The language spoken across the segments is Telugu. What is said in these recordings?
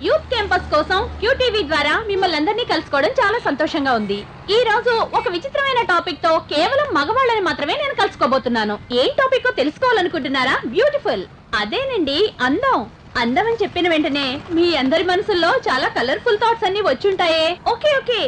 యూత్ క్యాంపస్ కోసం క్యూటీవీ ద్వారా మిమ్మల్ని అందరినీ కలుసుకోవడం చాలా సంతోషంగా ఉంది. ఈ రోజు ఒక విచిత్రమైన టాపిక్ తో కేవలం మగవాళ్ళని మాత్రమే నేను కలుసుకోబోతున్నాను. ఏం టాపిక్ తెలుసుకోవాలనుకుంటున్నారా? బ్యూటిఫుల్, అదేనండి అందం. అందం అని చెప్పిన వెంటనే మీ అందరి మనసుల్లో చాలా కలర్ఫుల్ థాట్స్ అన్ని వచ్చుంటాయే. ఓకే ఓకే,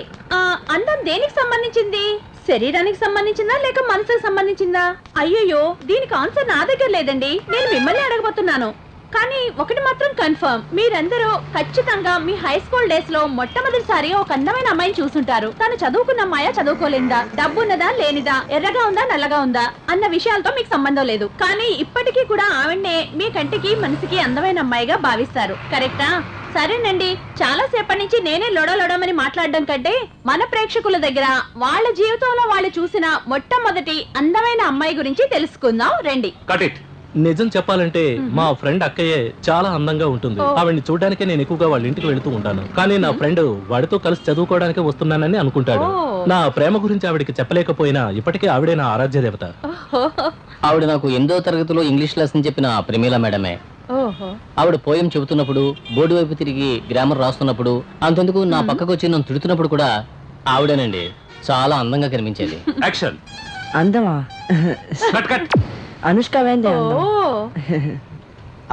అందం దేనికి సంబంధించింది? శరీరానికి సంబంధించిందా లేక మనసుకు సంబంధించిందా? అయ్యయ్యో, దీనికి ఆన్సర్ నా దగ్గర లేదండి. నేను మిమ్మల్ని అడగబోతున్నాను. కానీ ఒకటి మాత్రం కన్ఫర్మ్, మీరందరూ ఖచ్చితంగా మీ హై స్కూల్ డేస్ లో మొట్టమొదటిసారి ఒక అందమైన అమ్మాయిని చూసుంటారు. తను చదువుకున్న అమ్మాయా చదువుకోలేదా, డబ్బున్నదా లేనిదా, ఎర్రగా ఉందా నల్లగా ఉందా అన్న విషయాలతో మీకు సంబంధం లేదు. కానీ ఇప్పటికీ కూడా ఆవిడ్నే మీ కంటికి మనసుకి అందమైన అమ్మాయిగా భావిస్తారు. కరెక్టా? సరేనండి, చాలా సేపటి నుంచి నేనే లొడలొడమని మాట్లాడడం కంటే మన ప్రేక్షకుల దగ్గర వాళ్ళ జీవితంలో వాళ్ళు చూసిన మొట్టమొదటి అందమైన అమ్మాయి గురించి తెలుసుకుందాం రండి. నిజం చెప్పాలంటే మా ఫ్రెండ్ అక్కయ్యే చాలా అందంగా ఉంటుంది. ఆవిడ్ని చూడడానికే నేను ఎక్కువగా వాళ్ళ ఇంటికి వెళుతూ ఉంటాను. కానీ నా ఫ్రెండ్ వాడితో కలిసి చదువుకోవడానికి వస్తున్నానని అనుకుంటాడు. నా ప్రేమ గురించి ఆవిడికి చెప్పలేకపోయినా ఇప్పటికే ఆవిడే నా ఆరాధ్య దేవత. ఆవిడ నాకు 8వ తరగతిలో ఇంగ్లీష్ లెసన్ చెప్పిన ప్రేమీల మేడమే. ఆవిడ పోయం చెబుతున్నప్పుడు, బోర్డు వైపు తిరిగి గ్రామర్ రాస్తున్నప్పుడు, అంతెందుకు నా పక్కకు వచ్చి నన్ను తిడుతున్నప్పుడు కూడా ఆవిడేనండి చాలా అందంగా కనిపించేది. అందమా? అనుష్క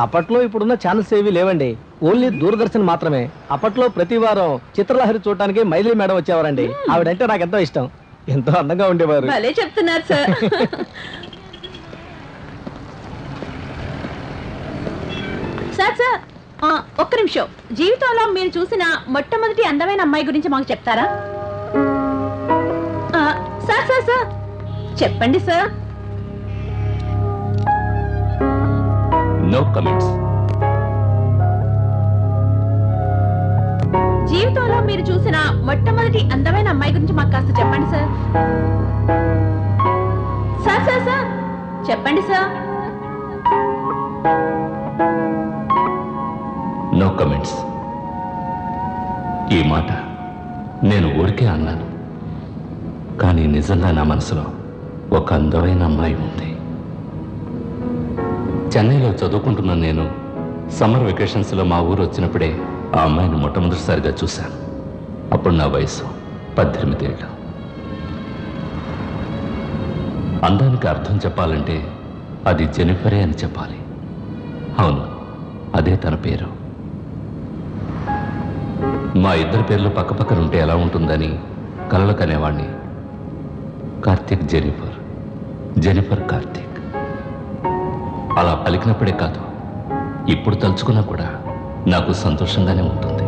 అప్పట్లో ఇప్పుడున్న ఛానల్స్ ఏవి లేవండి, ఓన్లీ దూరదర్శన్ మాత్రమే. అప్పట్లో ప్రతి వారం చిత్రలహరి చూడటానికి మైథిలి మేడం వచ్చేవారండి. ఆవిడంటే నాకు ఎంతో ఇష్టం, ఎంతో అందంగా ఉండేవారు. భలే చెప్తున్నారు సార్. సార్ సార్ ఒక్క నిమిషం, జీవితంలో మీరు చూసిన మొట్టమొదటి అందమైన అమ్మాయి గురించి మాకు చెప్తారా? సార్ సార్ సార్ చెప్పండి సార్. No comments. జీవితంలో మీరు చూసిన మొట్టమొదటి అందమైన అమ్మాయి గురించి మాకు కాస్త చెప్పండి సార్. సార్ సార్ సార్ చెప్పండి సార్. No comments. ఈ మాట నేను ఊరికే అన్నాను, కానీ నిజంగా నా మనసులో ఒక అందమైన అమ్మాయి ఉంది. చెన్నైలో చదువుకుంటున్న నేను సమ్మర్ వెకేషన్స్లో మా ఊరు వచ్చినప్పుడే ఆ అమ్మాయిని మొట్టమొదటిసారిగా చూశాను. అప్పుడు నా వయసు 18 ఏళ్ళు. అందానికి అర్థం చెప్పాలంటే అది జెనిఫరే అని చెప్పాలి. అవును, అదే తన పేరు. మా ఇద్దరి పేర్లు పక్కపక్కన ఉంటే ఎలా ఉంటుందని కలలు కనేవాణ్ణి. Karthik Jennifer, Jennifer Karthik. అలా పలికినప్పుడే కాదు, ఇప్పుడు తలుచుకున్నా కూడా నాకు సంతోషంగానే ఉంటుంది.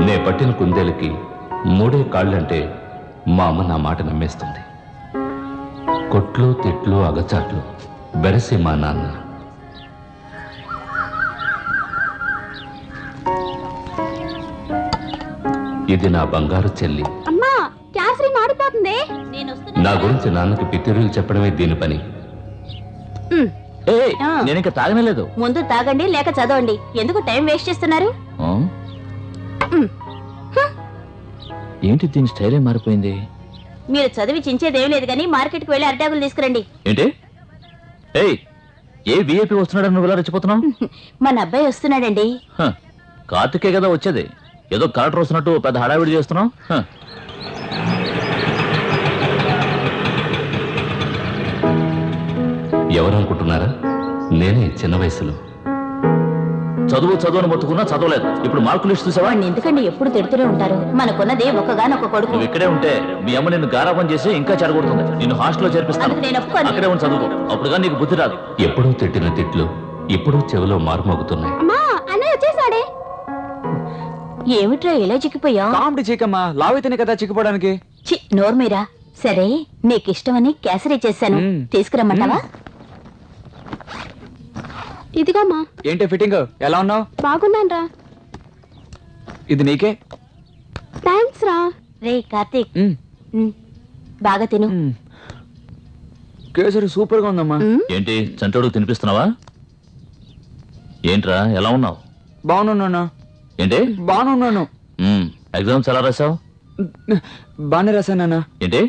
నే పట్టిన కుందేలకి 3 కాళ్ళంటే మా అమ్మ నా మాట నమ్మేస్తుంది. కొట్లు తిట్లు అగచాట్లు బెరసి మా నాన్న. ఇది నా బంగారు చెల్లి. అమ్మా, క్యాసరీ మాడిపోతుంది. నా గురించి నాన్నకి పితిరులు చెప్పడమే దీని పని. నేను ఇంకా తాగనలేదు. ముందు తాగండి లేక చదవండి, ఎందుకు టైం వేస్ట్ చేస్తున్నారు? ఏంటి దీని స్టైలే మారిపోయింది? మీరు చదివి చించేదేం లేదు కానీ మార్కెట్కి వెళ్ళి అరటాకులు తీసుకురండి. ఏంటి? ఏ విఐపి వస్తున్నాడని నువ్వు ఇలా రెచ్చిపోతున్నావు? మన అబ్బాయి వస్తున్నాడండి. కార్తికే కదా వచ్చేది, ఏదో కలెక్టర్ వస్తున్నట్టు పెద్ద హడావిడి చేస్తున్నావు. ఎవరు అనుకుంటున్నారా? నేనే చిన్న వయసులో చదువుని మొత్తుకున్నా చదవలేదు. ఇప్పుడు మార్కులు లిస్ట్ చూసావా? ఎందుకండి ఎప్పుడు తిడుతూనే ఉంటారు? మనకున్నదే ఒక్కగానొక్క కొడుకు. నువ్వు ఇక్కడే ఉంటే మీ అమ్మ నిన్ను గారాబం చేసి ఇంకా చెడగొడుతుంది. నిన్ను హాస్టల్లో చేర్పిస్తాను, అక్కడే ఉండి చదువుకో. అప్పుడుగా నీకు బుద్ధి రాదు. ఎప్పుడూ తిట్టిన తిట్లు ఇప్పుడు చెవిలో మారుమోగుతున్నాయి. ఏమిట్రా ఇలా చిక్కిపోయా? కామెడీ చీకమ్మా, లావైతేనే కదా చిక్కిపోవడానికి. నోర్మీరా. సరే, నీకిష్టమని కేసరి చేశాను, తీసుకురమ్మంటావా? ఇదిగోమ్మా. ఏంటి ఫిట్టింగ్? ఎలా ఉన్నావు? బాగున్నాను రా. ఇది నీకే. థ్యాంక్స్ రా. రే కార్తీక్, బాగా తిను. కేసరి సూపర్ గా ఉందమ్మా. ఏంటి చంటోడు తినిపిస్తున్నావా? ఏంట్రా ఎలా ఉన్నావు? బాగున్నాను. ఏంటి? బాగున్నాను. ఎగ్జామ్స్ ఎలా రాసావు? బాగానే రాశానన్నా. ఏంటి?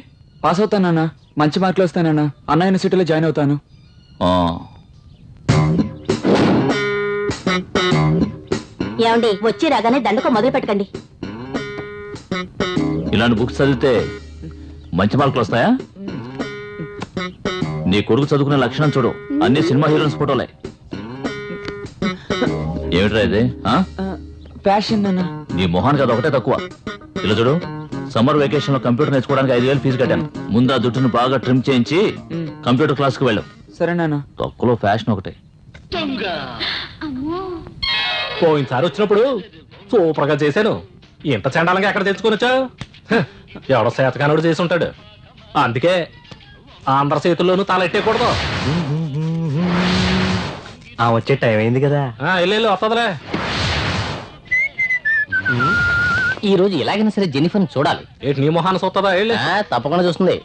పాస్ అవుతానన్నా, మంచి మార్కులు వస్తానన్నా, అన్న యూనివర్సిటీలో జాయిన్ అవుతాను. ఏమండి వచ్చి రాగానే దండకం మొదలు పెట్టకండి. ఇలాంటి బుక్స్ చదివితే మంచి మార్కులు వస్తాయా? నీ కొడుకు చదువుకునే లక్షణం చూడు, అన్ని సినిమా హీరోయిన్స్ ఫోటోలే. ఏమిట్రా ఇది? ప్యాషన్ అన్నా. నీ మొహానికి అది ఒకటే తక్కువ. ఇలా చూడు, సమ్మర్ వెకేషన్ లో కంప్యూటర్ నేర్చుకోవడానికి 5,000 ఫీజు కట్టాను. ముందు ఆ జుట్టును బాగా ట్రిమ్ చేయించి కంప్యూటర్ క్లాస్ కు వెళ్ళు. సరేనా? తక్కువలో ఫ్యాషన్ ఒకటే. పోయినసారి వచ్చినప్పుడు సూపర్ గా చేశాను. ఇంత చండాలంగా ఎక్కడ తెచ్చుకొని వచ్చావు? ఎవడో శాతకానుడు చేసి ఉంటాడు. అందుకే ఆంధ్ర చేతుల్లోనూ తలెట్టేయకూడదు. వచ్చే టైం అయింది కదా. వెళ్ళు వస్తుందిలే. ఈ రోజు ఎలాగైనా సరే జెన్నిఫర్ చూడాలి. ఏంటి నీ మొహాన్ని చూస్తుందా? తప్పకుండా చూస్తుంది.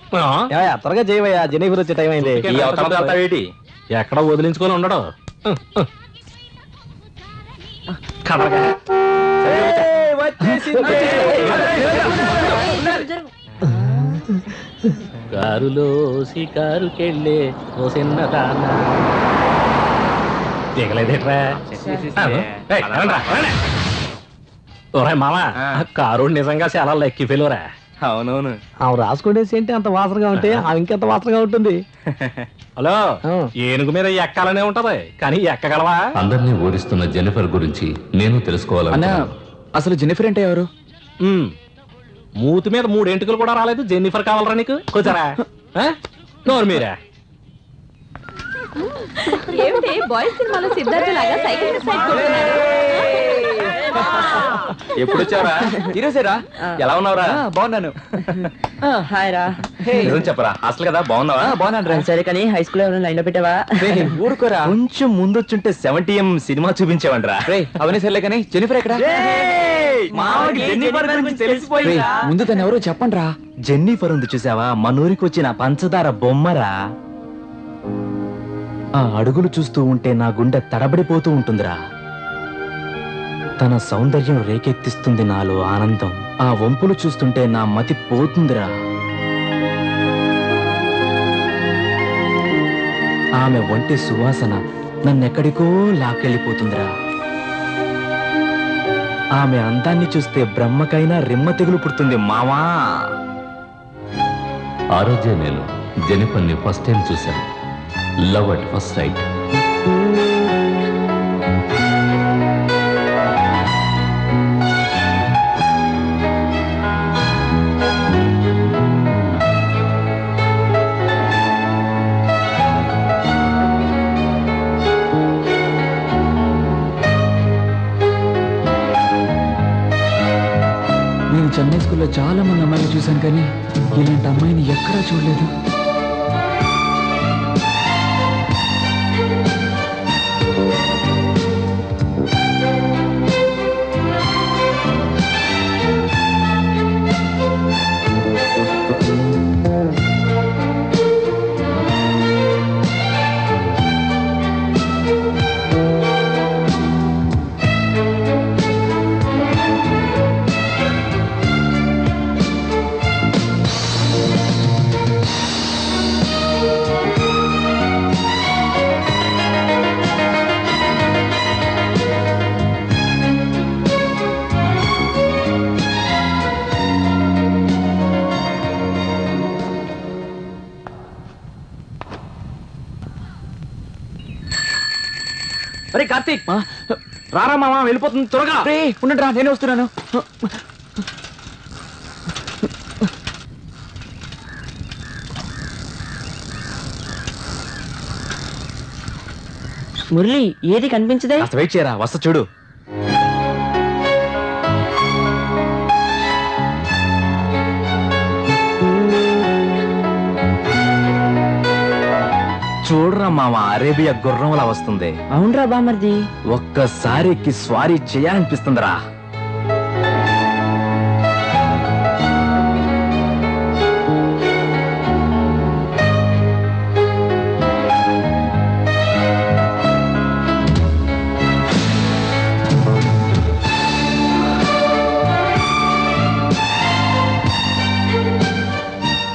త్వరగా చేయవయ్యా, జెన్నిఫర్ వచ్చే టైం అయింది. ఏంటి ఎక్కడ వదిలించుకొని ఉండడు. కారులో షికారుకెళ్ళే ఓ చిన్నదానా దిగలేదేట్రా? ఓరే మామా, కారు నిజంగా చాలా లెక్కి ఫెయిల్యూరా. అవునవును. ఆమె రాసుకునేసి ఏంటి అంత వాసనగా ఉంటే ఆమె ఇంకెంత వాసనగా ఉంటుంది. హలో, ఏనుగు మీద ఎక్కాలనే ఉంటది కానీ ఎక్కగలవా? అందరినీ ఊరిస్తున్న జెన్నిఫర్ గురించి నేను తెలుసుకోవాలన్నా. అసలు జెన్నిఫర్ అంటే ఎవరు? మూతి మీద 3 ఎంటుకలు కూడా రాలేదు, జెన్నిఫర్ కావాలరా నీకు? కూర్చోరా. నోరు మీరా. ఏమిటి బాయ్స్ సినిమాలో సిద్ధార్థ లాగా సైకిల్ మీద సైడ్ కొడుతున్నాడు? ఎప్పుడు వచ్చావరా? ఈరోజేరా. ఎలా ఉన్నావురా? బాగున్నాను. హాయ్ రా. చెప్పరా, హాస్టల్ కదా, బాగున్నావా? బాగున్నాను రా. సరే కానీ హై స్కూల్ ఎవరైనా లైన్ లో పెట్టావా? ఊరుకోరా, కొంచెం ముందొచ్చుంటే 70M సినిమా చూపించేవంటరా. అవన్నీ సర్లే కానీ జెన్నిఫర్ ఎక్కడ? ముందు తను ఎవరో చెప్పండి రా. జెన్నిఫర్ ఉంది చూసావా, మనూరికి వచ్చిన పంచదార బొమ్మరా. ఆ అడుగులు చూస్తూ ఉంటే నా గుండె తడబడిపోతూ ఉంటుందిరా. తన సౌందర్యం రేకెత్తిస్తుంది నాలో ఆనందం. ఆ వంపులు చూస్తుంటే నా మతి పోతుందిరా. ఆమె ఒంటి సువాసన నన్నెక్కడికో లాక్కెళ్ళిపోతుందిరా. ఆమె అందాన్ని చూస్తే బ్రహ్మకైనా రెమ్మ తెగులు పుడుతుంది మావా. ఆ రోజే నేను జెన్నిఫర్ని ఫస్ట్ టైం చూశాను. Love at first sight. నేను చెన్నై స్కూల్లో చాలా మంది అమ్మాయిలు చూశాను కానీ ఇలాంటి అమ్మాయిని ఎక్కడా చూడలేదు. అరే కార్తీక్, రారా మామ, వెళ్ళిపోతుంది త్వరగా. ఉండండి రా, నేనే వస్తున్నాను. మురళి ఏది కనిపించదే? కాస్త వెయిట్ చేయరా, వస్తా చూడు. చూడరా మామ, అరేబియా గుర్రంలా వస్తుంది. అవునరా బామర్ది. ఒక్కసారి ఎక్కి స్వారీ చేయాలనిపిస్తుందిరా.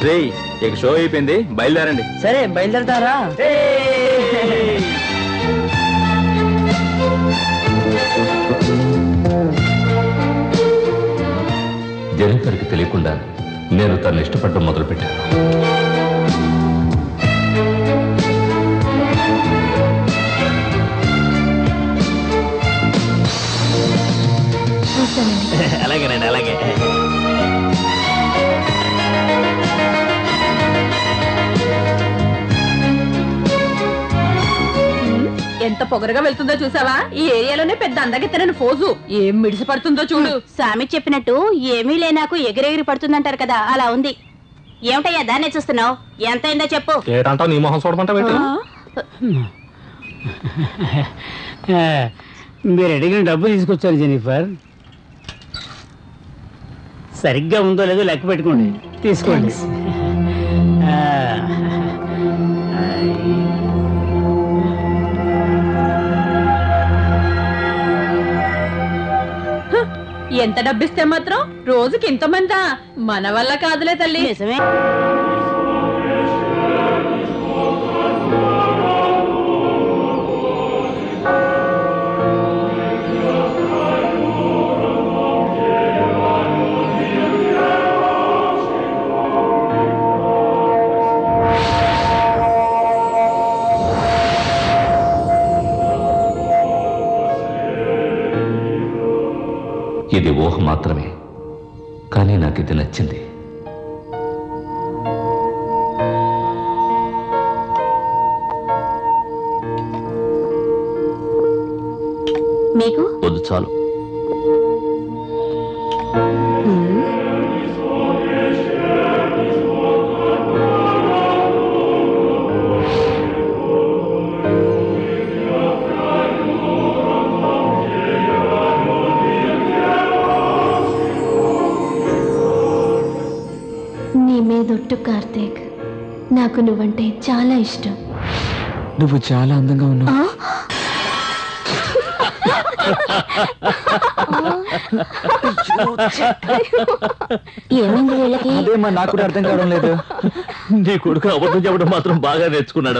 రే ఇక షో అయిపోయింది, బయలుదేరండి. సరే బయలుదేరతారా? జెనిఫర్కి తెలియకుండా నేను తను ఇష్టపడడం మొదలుపెట్టాను. అలాగేనండి, అలాగే. ఎంత పొగరుగా వెళ్తుందో చూసావా? ఈ ఏరియాలోనే పెద్ద అందగెత్తనని ఫోజు. ఏం మిడిసి పడుతుందో చూడు. స్వామి చెప్పినట్టు ఏమీ లేనాకు ఎగిరెగిరి పడుతుందంటారు కదా, అలా ఉంది. ఏమిటయ్యా దాన్నే చూస్తున్నావు? ఎంత అయిందో చెప్పు. ఏటంటావు? నీ మొహం చూడమంటావు ఏంటి? మీరు అడిగిన డబ్బు తీసుకొచ్చారు జెనిఫర్. సరిగ్గా ఉందో లేదో లెక్క పెట్టుకోండి, తీసుకోండి. ఎంత డబ్బిస్తే మాత్రం రోజుకి ఇంతమందా? మన వల్ల కాదులే తల్లి. నిజమే. ఇది ఊహ మాత్రమే, కానీ నాకు ఇది నచ్చింది. మీకు వద్దు, చాలు. నీ మీదొట్టు కార్తీక్, నాకు నువ్వంటే చాలా ఇష్టం. నువ్వు చాలా అందంగా ఉన్నావు. ఏమైంది వీళ్ళకి? అదే నాకు కూడా అర్థం కావడం లేదు. నీ కొడుకు అబద్ధం చెప్పడం మాత్రం బాగా నేర్చుకున్నాడు.